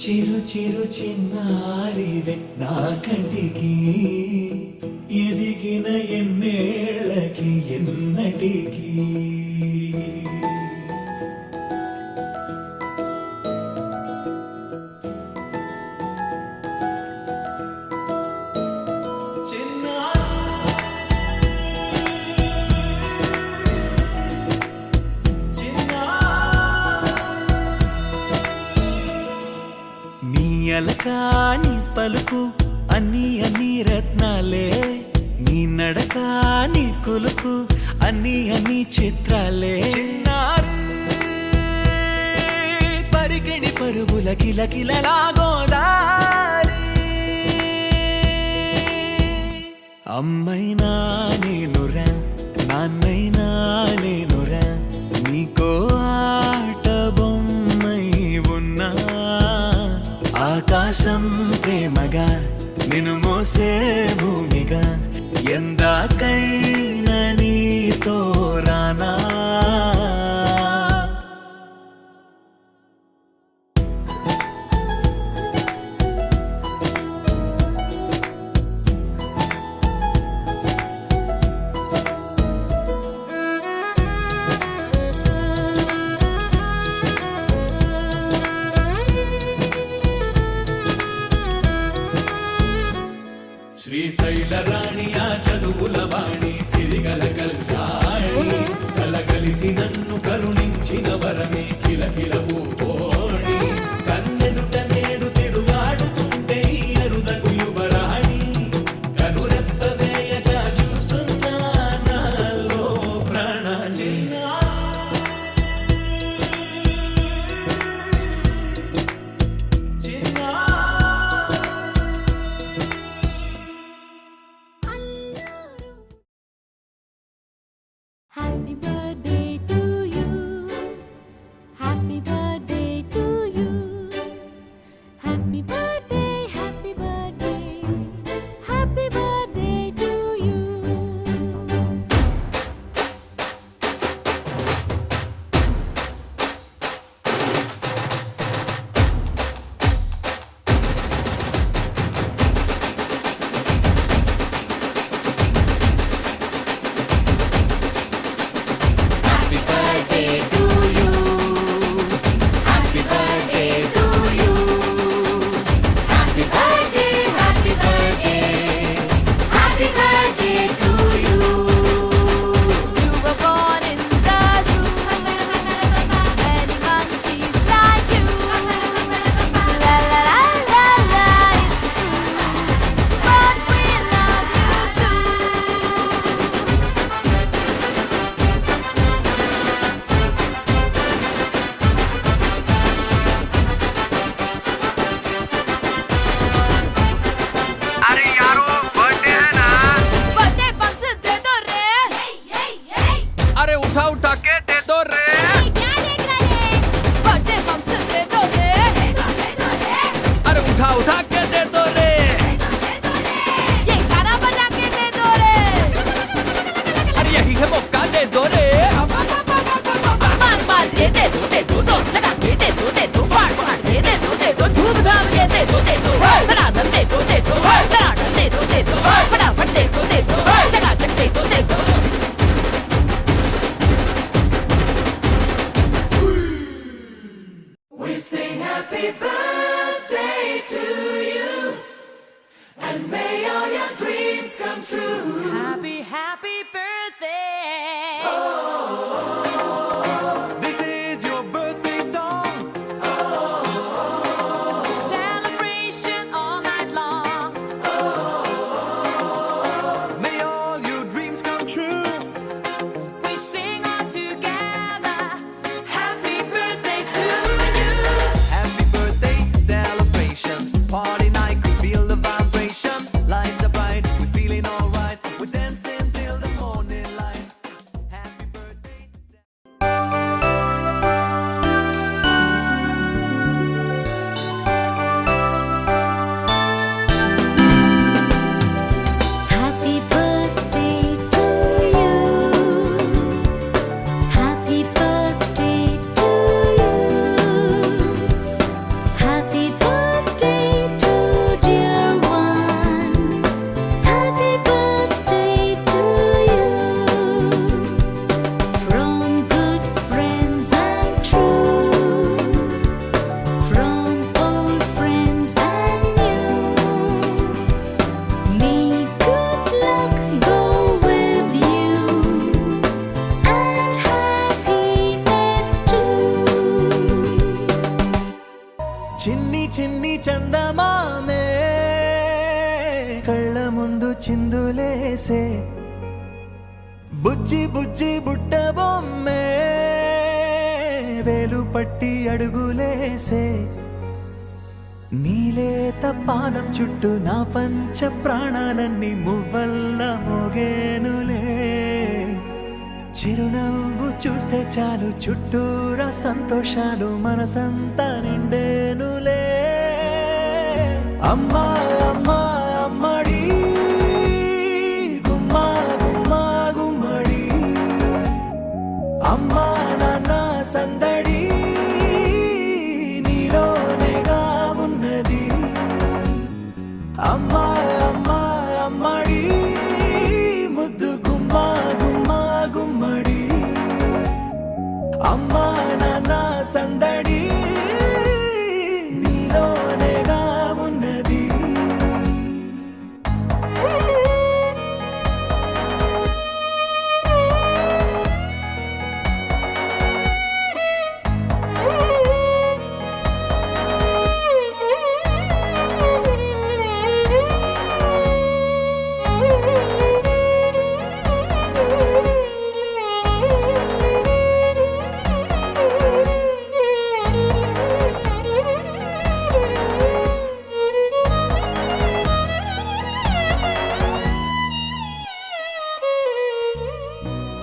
చిరు చిరు చిన్నారివే నా కంటికి ఎదిగిన ఎన్నేళ్ళకి ఎన్నటికి అలకాని పలుకు అన్ని అన్ని రత్నాలే నీ నడక నీ కులుకు అన్ని అన్ని చిత్రాలే చిన్నారు పరికిణి పరుగుల కిలకిలలాగోదారి అమ్మైనా నేనురా నాన్నైనా నేనురా నీకో ఆట బొమ్మై ఉన్నా ఆకాశం ప్రేమగా నిన్ను మోసే భూమిగా ఎందాకైనా నీతో రానా శ్రీశైల రాణి ఆ చదువుల వాణి సిరిగల కళ్యాణి కలగలిసి నన్ను కరుణించిన వరమే కిలకిల పూకోణి కన్నెదుట నేడు తిరుగాడుతుంటే అరుదకు యువరాణి కనురెప్ప వేయగా చూస్తున్నా నాలో ప్రాణ Happy birthday to you. Happy birthday to you. Happy birthday, happy birthday. Happy birthday to you. We sing happy birthday to you, and may all your dreams come true. Happy, happy birthday. This is your birthday song. Celebration all night long. May all your dreams come true. We sing all together. Happy birthday to you. Happy birthday చిన్ని చిన్ని చందమామే కళ్ళ ముందు చిందులేసే బుజ్జి బుజ్జి బుట్ట బొమ్మే వేలు పట్టి అడుగులేసే నీలేత పానం చుట్టూ నా పంచ ప్రాణాలన్నీ మువ్వల్ల మోగేనులే చిరునవ్వు చూస్తే చాలు చుట్టూరా సంతోషాలు మనసంతా నిండేనులే అమ్మా అమ్మా అమ్మడి గుమ్మా గుమ్మా గుమ్మడి అమ్మా నాన్న సందడి నీలోనేగా ఉన్నది అమ్మా అమ్మా అమ్మడి ముద్దు గుమ్మా గుమ్మా గుమ్మడి అమ్మా నాన్న సందడి నీలోనేగా ఉన్నది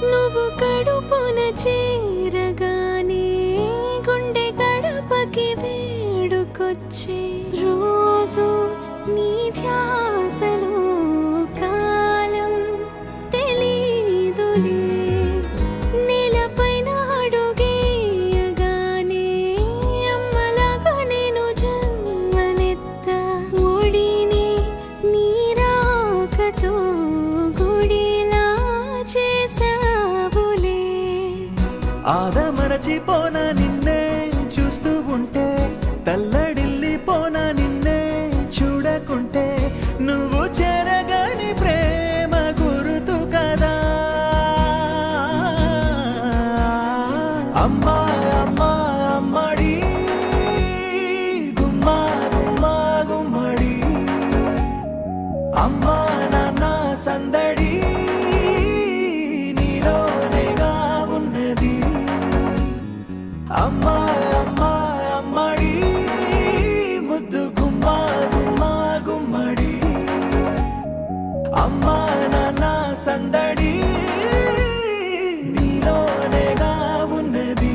నువ్వు కడుపున చేరగానే గుండె గడపకి వేడుకొచ్చే రోజు నీ ధ్యాసలో కాలం తెలీదులే నేలపైన అడుగేయగానే అమ్మలాగా నేను జన్మనెత్త ఒడిని నీ రాకతో గుడిలా చేసావులే ఆదమరచిపోనా నిన్నే చూస్తూ ఉంటే తల్లడిల్లిపోనా నిన్నే చూడకుంటే నువ్వు చెరగని ప్రేమ గురుతు కదా అమ్మా అమ్మా అమ్మడి గుమ్మా గుమ్మా గుమ్మడి అమ్మా నాన్న సందడి నీలోనేగా ఉన్నది అమ్మా అమ్మా అమ్మడి ముద్దు గుమ్మా గుమ్మా గుమ్మడి అమ్మా నాన్న సందడి నీలోనేగా ఉన్నది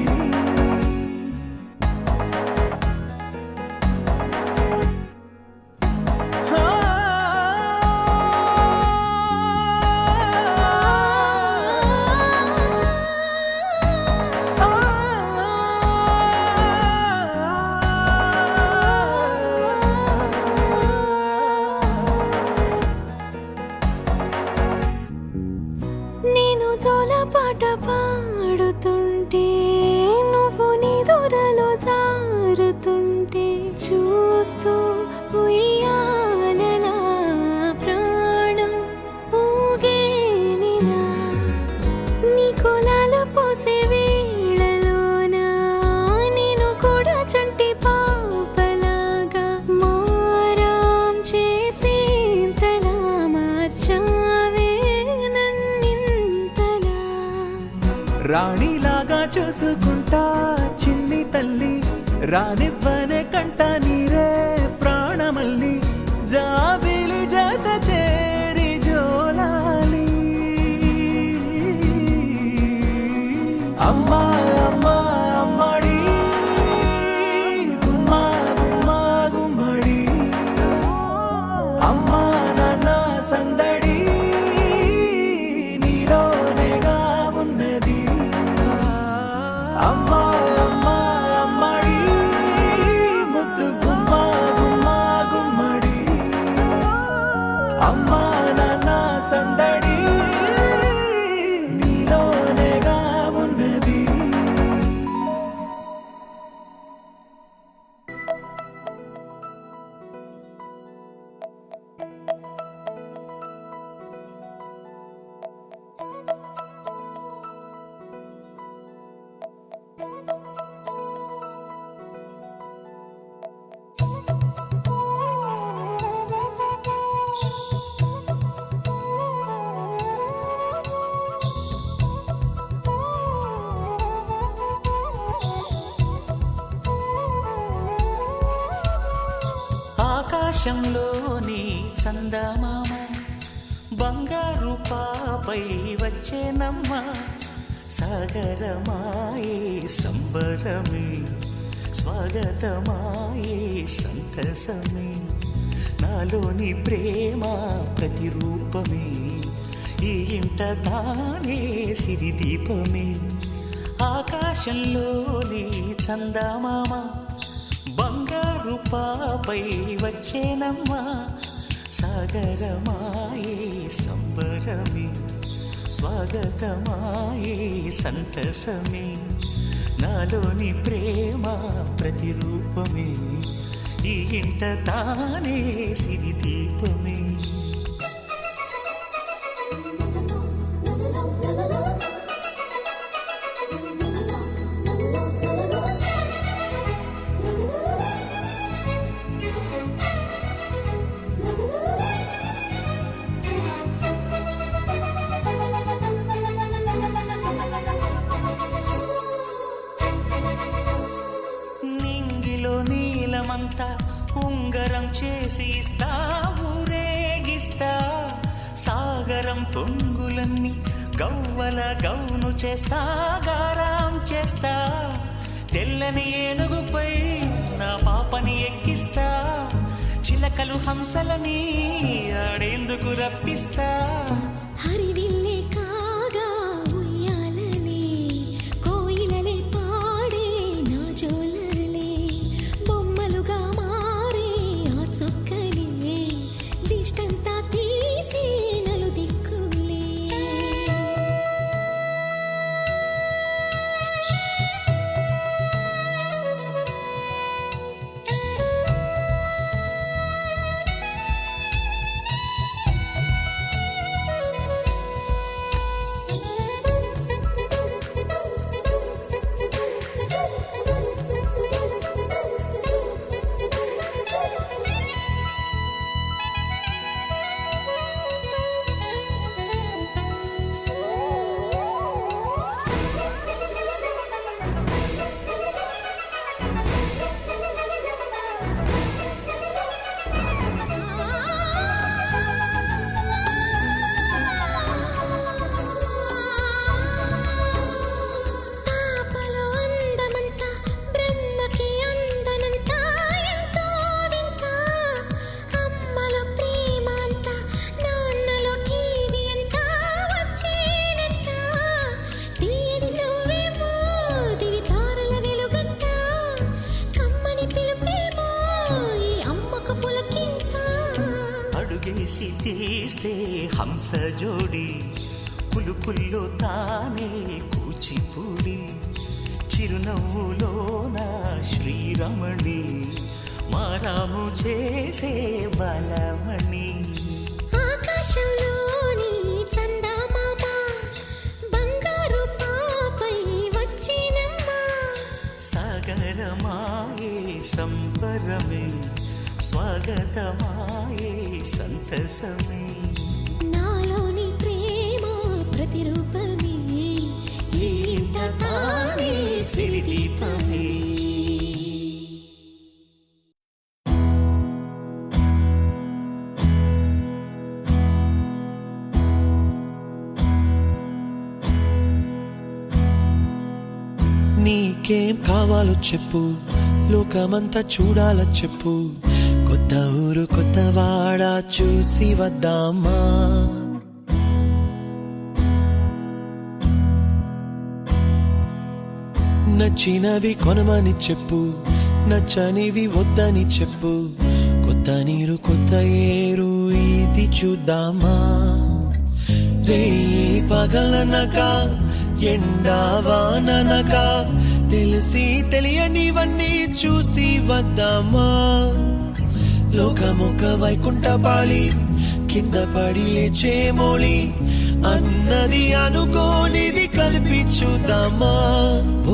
నేను జోలపాట పాడుతుంటే నువ్వు నీ దూరలో జారుతుంటే చూస్తూ ఉయ్యాలలా ప్రాణం ఊగేనిలా నీ కులాల పోసే వేళలోన నేను కూడా చంటి పాపలాగా మారాం చేసేంతలా మార్చావే నన్నింతలా రాణిలాగా చూసుకుంటా చిన్ని తల్లి రానివ్వనే కంట నీరే ప్రాణమల్లి జాబిలి జత చేరి జోలాలి అమ్మా అమ్మా అమ్మడి గుమ్మా గుమ్మా గుమ్మడి అమ్మా నాన్న సందడి నీలోనేగా ఉన్నది అమ్మా అమ్మా అమ్మడి ముద్దు గుమ్మా గుమ్మా గుమ్మడి అమ్మా నాన్న సందడి నీలోనేగా ఉన్నది ఆకాశంలోని చందమామ బంగారు పాపై వచ్చేనమ్మ సాగరమాయే సంబరమే స్వాగతమాయే సంతసమే నాలోని ప్రేమ ప్రతిరూపమే ఈ ఇంట తానే సిరిదీపమే ఆకాశంలోని చందమామ బంగారు పాపై వచ్చేనమ్మా సాగరమాయే సంబరమే స్వాగతమాయే సంతసమే నాలోని ప్రేమ ప్రతిరూపమే ఈ ఇంట తానే సిరిదీపమే నింగిలో నీలమంతా ఉంగరం చేసి ఇస్తా ఊరేగిస్తా సాగరం పొంగులన్నీ గవ్వల గౌను చేస్తా గారాం చేస్తా తెల్లని ఏనుగుపై నా పాపని ఎక్కిస్తా చిలకలు హంసలని ఆడేందుకు రప్పిస్తా హరివిల్లే కాగా ఉయ్యాలనే కోయిలలే పాడే నా జోలలే బొమ్మలుగా మారే ఆ చొక్కలే దిష్టంతా తీసి నలు దిక్కులే పాపలో అందమంతా బ్రహ్మకి అందనంతా ఎంతో వింత అమ్మలో ప్రేమ అంతా నాన్నలో టీవీ అంతా వచ్చేనంట తీయని నవ్వేమో దివి తారల వెలుగంట కమ్మని పిలుపేమో ఈ అమ్మకు పులకింత అడుగేసి తీస్తే హంస జోడి పులుపుల్లో తానే కూచిపూడి చిరునవ్వులోన శ్రీరమణి మారాము చేసే బలమణి ఆకాశంలోని చందమామ బంగారు పాపై వచ్చినమ్మా సాగరమాయే సంబరమే స్వాగతమాయే సంతసమే నాలోని ప్రేమ ప్రతిరూపమే ఈ ఇంట తానే సిరిదీపమే నీకేం కావాలో చెప్పు లోకమంతా చూడాల చెప్పు కొత్త ఊరు కొత్త వాడ చూసి వద్దామా నచ్చినవి కొనమని చెప్పు నచ్చనివి వద్దని చెప్పు కొత్త నీరు కొత్త ఏరు ఇది చూద్దామా రే పగలనక ఎండావాననక తెలిసి తెలియనివన్నీ చూసి వద్దామా లోకమొక వైకుంఠపాళి కింద పడి లేచే మోళి అన్నది అనుకోనిది కలిపి చూద్దామా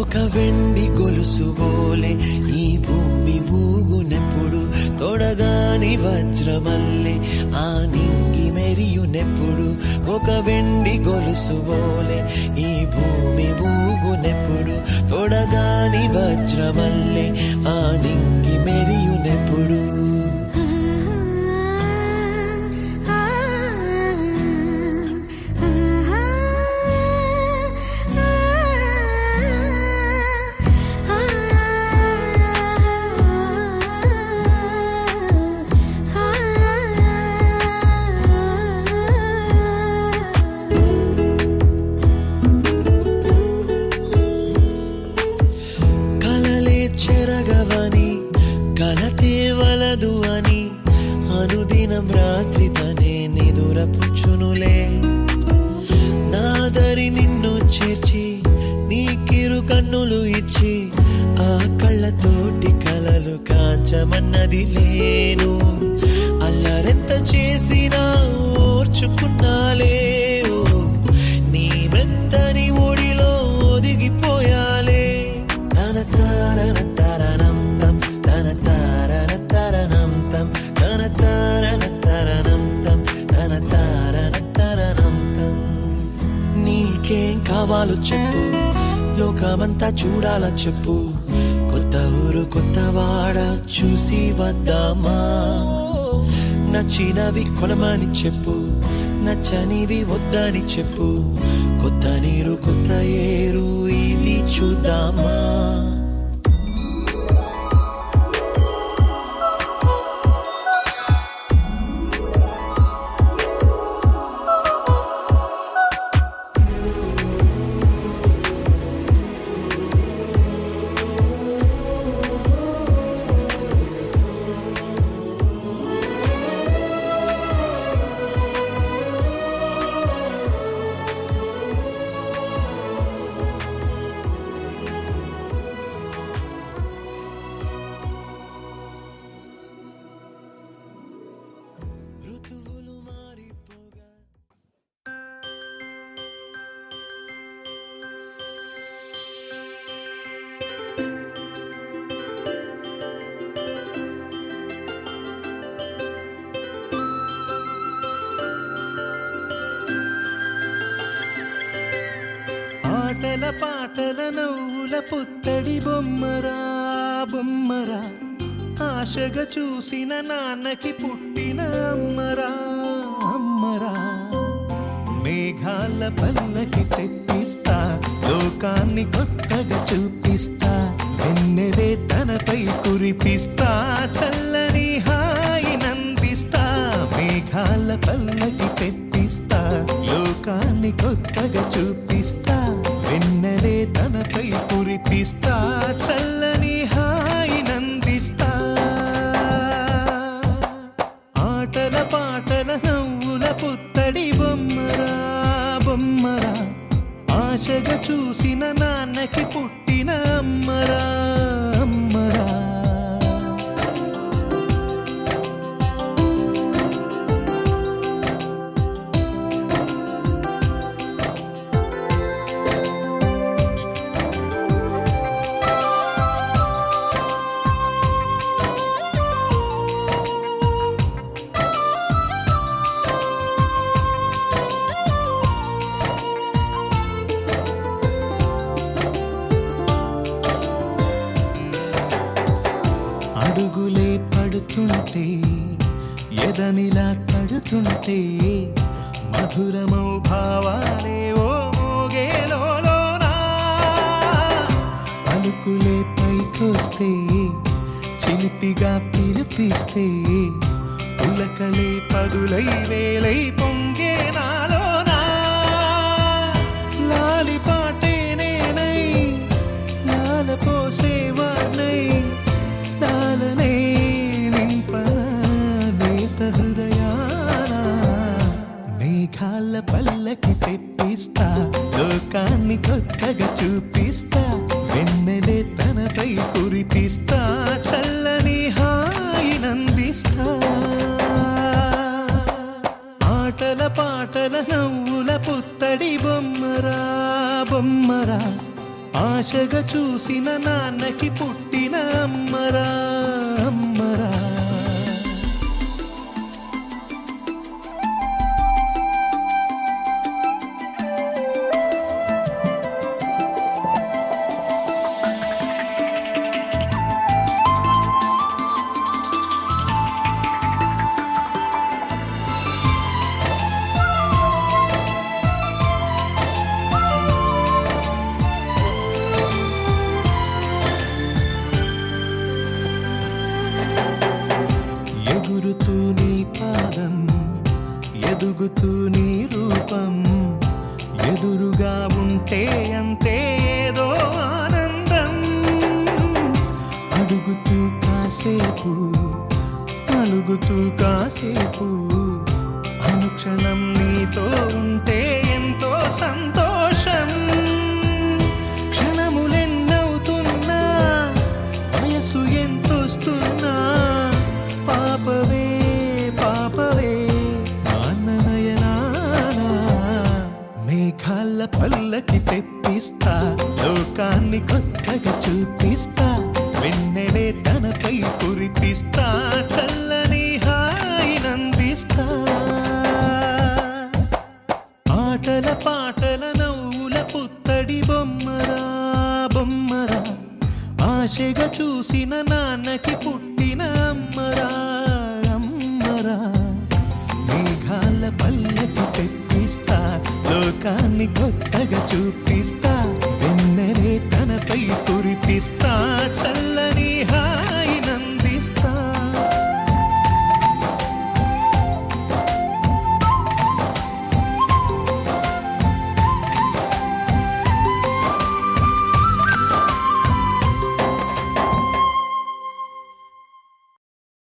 ఒక వెండి గొలుసు బోలే ఈ భూమి ఊగునెప్పుడు తొడగాని వజ్రమల్లే ఆ నింగి మెరియునెప్పుడు ఒక వెండి గొలుసు బోలే ఈ భూమి ఊగునెప్పుడు తొడగాని వజ్రమల్లే ఆ నింగి మెరియునెప్పుడు పుచ్చునులే నాదరి నిన్ను చేర్చి నీ కిరు కన్నులు ఇచ్చి ఆ కళ్ళతోటి కలలు కాంచమన్నది లేను అల్లరెంత చేసినా ఓర్చుకున్నాలే ఓ, నీ మెత్తని ఒడిలో ఒదిగిపోయాలే తన తారన తరణం తం తన తారన తరణం తం తన తారన తరణం తం తన తారన తరణం తం నీకేం కావాలో చెప్పు లోకమంతా చూడాల చెప్పు కొత్త ఊరు కొత్త వాడ చూసి వద్దామా నచ్చినవి కొనమని చెప్పు నచ్చనివి వద్దని చెప్పు కొత్త నీరు కొత్త ఏరు ఇది చూద్దామా ఋతువులు మారిపోగా ఆటల పాటల నవ్వుల పుత్తడి బొమ్మరా బొమ్మరా ఆశగా చూసిన నాన్నకి పుట్టిన అమ్మరా అమ్మరా మేఘాల పల్లకి తెప్పిస్తా లోకాన్ని కొత్తగా చూపిస్తా వెన్నెలే తనపై కురిపిస్తా చల్లని హాయి నందిస్తా మేఘాల పల్లకి తెప్పిస్తా లోకాన్ని కొత్తగా చూపిస్తా వెన్నెలే తనపై కురిపిస్తా చల్లని హాయి నందిస్తా ఆటల పాటల నవ్వుల పుత్తడి బొమ్మరా బొమ్మరా ఆశగా చూసిన నాన్నకి పుట్టిన అమ్మరా అమ్మరా అడుగులే పడుతుంటే ఎదనిలా తడుతుంటే మధురమౌ భావాలే ఓ మోగేలోనా పలుకులే పైకొస్తే చిలిపిగా పిలిపిస్తే పులకలే పదులై వేలై పొంగే నాలోనా లాలి పాటే నేనై లాల పోసేవాణ్ణై లాలనే నింపనేత హృదయాన మేఘాల పల్లకి తెప్పిస్తా లోకాన్ని కొత్తగా చూపిస్తా వెన్నెలే తనపై కురిపిస్తా చల్లని హాయి నందిస్తా ఆటల పాటల నవ్వుల పుత్తడి బొమ్మరా బొమ్మరా ఆశగా చూసిన నాన్నకి పుట్టిన అమ్మరా అమ్మరా ఎగురుతూ నీ పాదం ఎదుగుతూ నీ రూపం ఎదురుగా ఉంటే అంతే ఏదో ఆనందం అడుగుతూ కాసేపు అలుగుతూ కాసేపు అనుక్షణం లోకాన్ని కొత్తగా చూపిస్తా వెన్నెలే తనపై కురిపిస్తా చల్లని హాయినందిస్తా ఆటల పాటల నవ్వుల పుత్తడి బొమ్మరా బొమ్మరా ఆశగా చూసిన నాన్నకి పుట్టిన అమ్మరా అమ్మరా మేఘాల పల్లకి తెప్పిస్తా లోకాన్ని కొత్తగా చూపిస్తా వెన్నెలే తనపై కురిపిస్తా చల్ల